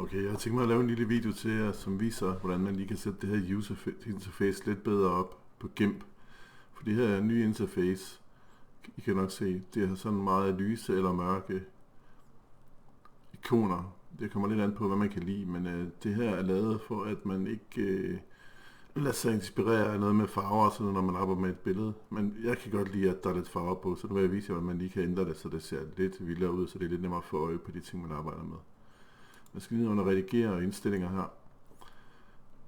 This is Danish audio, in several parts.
Okay, jeg tænker mig at lave en lille video til jer, som viser, hvordan man lige kan sætte det her user interface lidt bedre op på GIMP. For det her er en ny interface. I kan nok se, det har sådan meget lyse eller mørke ikoner. Det kommer lidt an på, hvad man kan lide, men det her er lavet for, at man ikke lader sig inspirere af noget med farver, sådan, når man arbejder med et billede. Men jeg kan godt lide, at der er lidt farver på, så nu vil jeg vise jer, hvordan man lige kan ændre det, så det ser lidt vildere ud, så det er lidt nemmere at få øje på de ting, man arbejder med. Jeg skal lige under redigere og indstillinger her.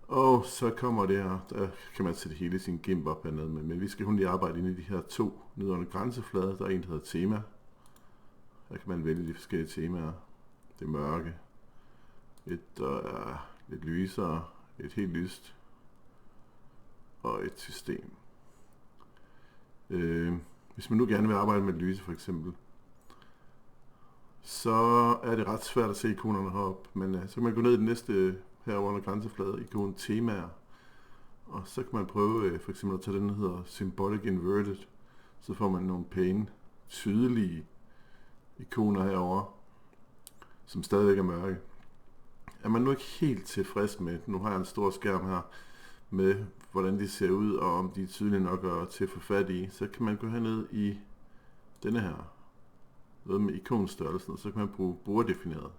Og så kommer det her, der kan man sætte hele sin GIMP op hernede med. Men vi skal kun lige arbejde inde i de her to nede under grænseflader. Der er en, der hedder tema. Her kan man vælge de forskellige temaer. Det mørke. Et, der er lidt lysere. Et helt lyst. Og et system. Hvis man nu gerne vil arbejde med lyse for eksempel, så er det ret svært at se ikonerne heroppe, men så kan man gå ned i den næste her under grænseflade, ikon temaer, og så kan man prøve for eksempel at tage den, der hedder Symbolic Inverted, så får man nogle pæne, tydelige ikoner herovre, som stadigvæk er mørke. Er man nu ikke helt tilfreds med, nu har jeg en stor skærm her, med hvordan de ser ud, og om de er tydelige nok og til at få fat i, så kan man gå herned i denne her, noget med ikonstørrelsen, så kan man bruge brugerdefineret.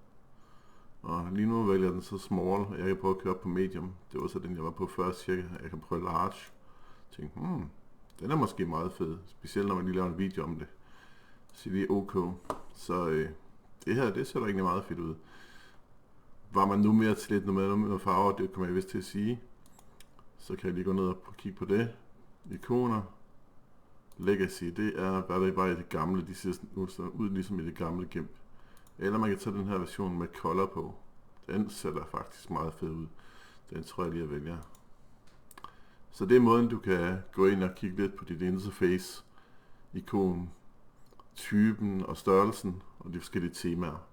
Og lige nu vælger den så small, og jeg kan prøve at køre op på medium. Det var så den, jeg var på før cirka. Jeg kan prøve large. Jeg tænkte, den er måske meget fed, specielt når man lige laver en video om det. Så det er OK. Så det her, det ser da egentlig meget fedt ud. Var man nu mere til lidt med farver, det kommer jeg vist til at sige. Så kan jeg lige gå ned og kigge på det. Ikoner. Legacy, det er bare i det gamle, de ser nu ud ligesom i det gamle GIMP. Eller man kan tage den her version med color på. Den ser da faktisk meget fed ud. Den tror jeg lige at vælge. Så det er måden, du kan gå ind og kigge lidt på dit interface, ikon, typen og størrelsen og de forskellige temaer.